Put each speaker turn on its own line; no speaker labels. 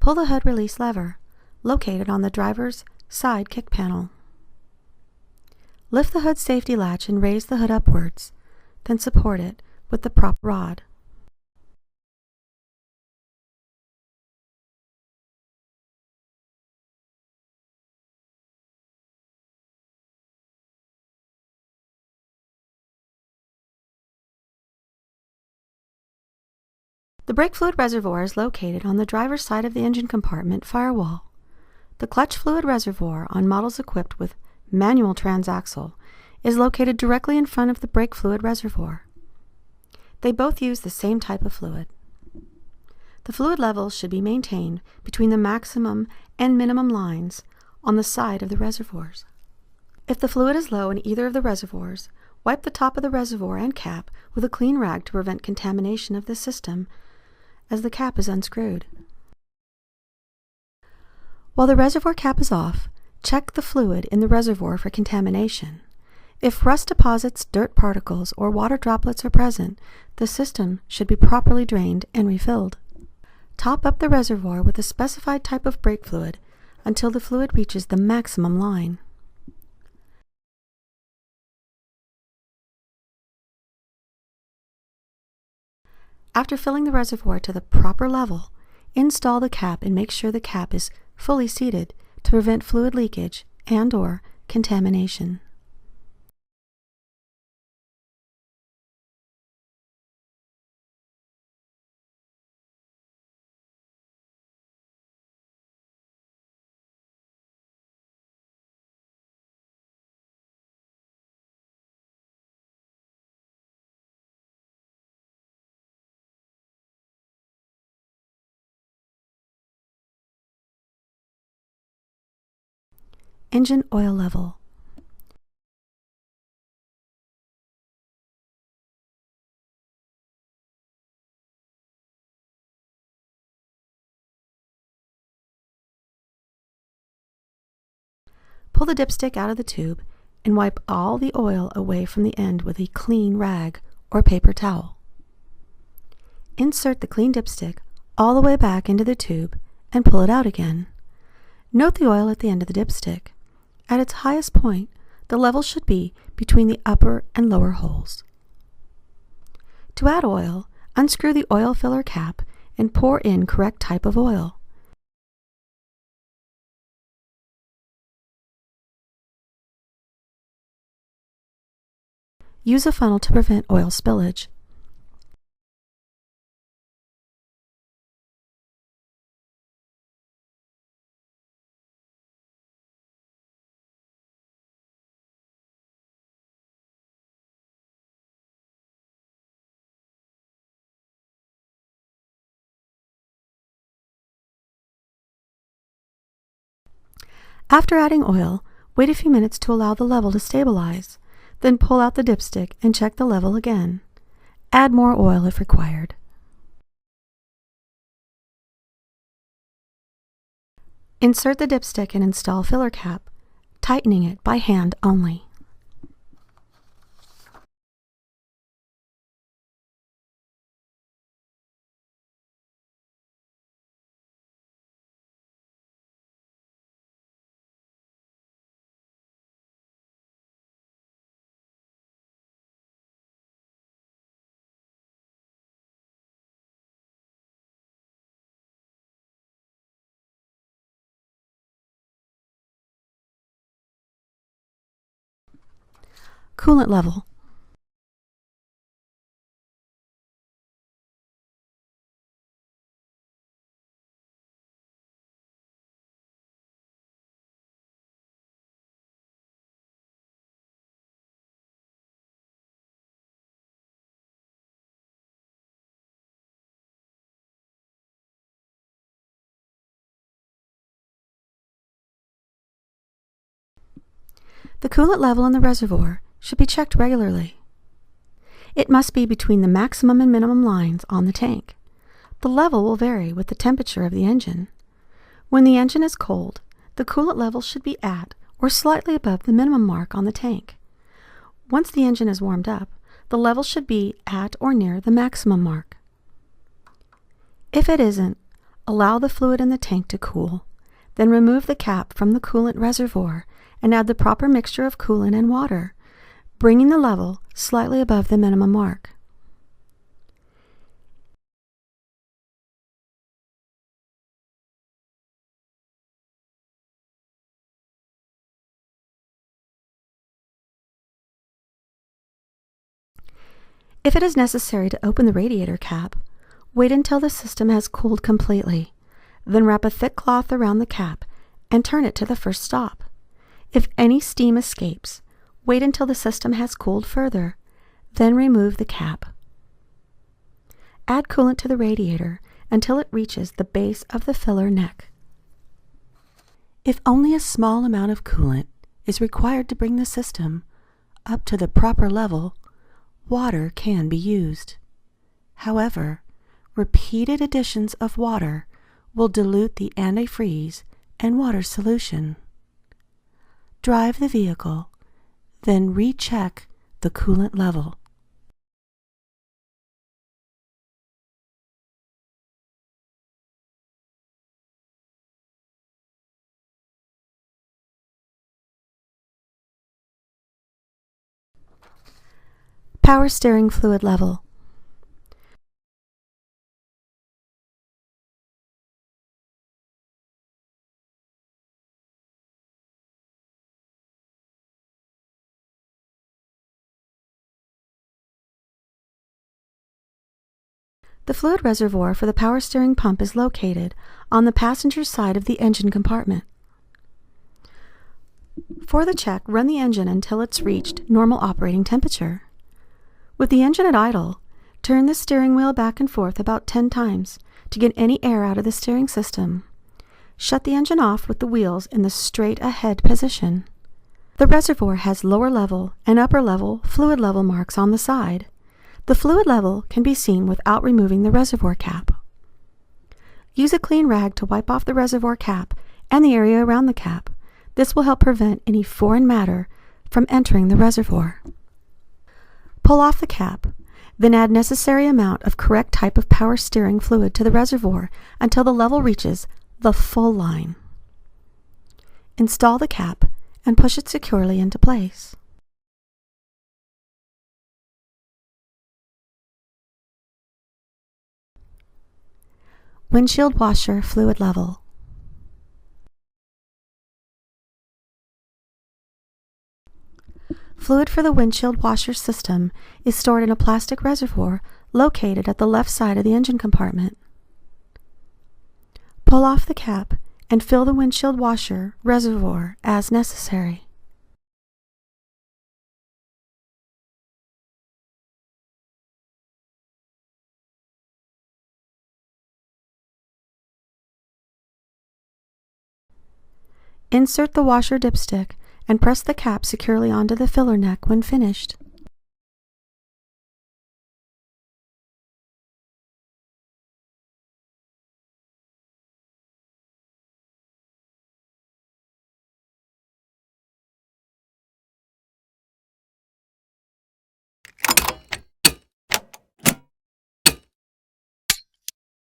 pull the hood release lever, located on the driver's side kick panel. Lift the hood safety latch and raise the hood upwards, then support it with the prop rod. The brake fluid reservoir is located on the driver's side of the engine compartment firewall. The clutch fluid reservoir on models equipped with manual transaxle is located directly in front of the brake fluid reservoir. They both use the same type of fluid. The fluid levels should be maintained between the maximum and minimum lines on the side of the reservoirs. If the fluid is low in either of the reservoirs, wipe the top of the reservoir and cap with a clean rag to prevent contamination of the system as the cap is unscrewed. While the reservoir cap is off, check the fluid in the reservoir for contamination. If rust deposits, dirt particles, or water droplets are present, the system should be properly drained and refilled. Top up the reservoir with a specified type of brake fluid until the fluid reaches the maximum line. After filling the reservoir to the proper level, install the cap and make sure the cap is fully seated to prevent fluid leakage and/or contamination. Engine oil level. Pull the dipstick out of the tube and wipe all the oil away from the end with a clean rag or paper towel. Insert the clean dipstick all the way back into the tube and pull it out again. Note the oil at the end of the dipstick. At its highest point, the level should be between the upper and lower holes. To add oil, unscrew the oil filler cap and pour in correct type of oil. Use a funnel to prevent oil spillage. After adding oil, wait a few minutes to allow the level to stabilize. Then pull out the dipstick and check the level again. Add more oil if required. Insert the dipstick and install filler cap, tightening it by hand only. Coolant level. The coolant level in the reservoir should be checked regularly. It must be between the maximum and minimum lines on the tank. The level will vary with the temperature of the engine. When the engine is cold, the coolant level should be at or slightly above the minimum mark on the tank. Once the engine is warmed up, the level should be at or near the maximum mark. If it isn't, Allow the fluid in the tank to cool. Then remove the cap from the coolant reservoir and add the proper mixture of coolant and water, bringing the level slightly above the minimum mark. If it is necessary to open the radiator cap, wait until the system has cooled completely. Then wrap a thick cloth around the cap and turn it to the first stop. If any steam escapes, wait until the system has cooled further. Then remove the cap. Add coolant to the radiator until it reaches the base of the filler neck. If only a small amount of coolant is required to bring the system up to the proper level, water can be used. However, repeated additions of water will dilute the antifreeze and water solution. Drive the vehicle, then recheck the coolant level. Power steering fluid level. The fluid reservoir for the power steering pump is located on the passenger side of the engine compartment. For the check, run the engine until it's reached normal operating temperature. With the engine at idle, turn the steering wheel back and forth about 10 times to get any air out of the steering system. Shut the engine off with the wheels in the straight ahead position. The reservoir has lower level and upper level fluid level marks on the side. The fluid level can be seen without removing the reservoir cap. Use a clean rag to wipe off the reservoir cap and the area around the cap. This will help prevent any foreign matter from entering the reservoir. Pull off the cap, then add necessary amount of correct type of power steering fluid to the reservoir until the level reaches the full line. Install the cap and push it securely into place. Windshield washer fluid level. Fluid for the windshield washer system is stored in a plastic reservoir located at the left side of the engine compartment. Pull off the cap and fill the windshield washer reservoir as necessary. Insert the washer dipstick and press the cap securely onto the filler neck when finished.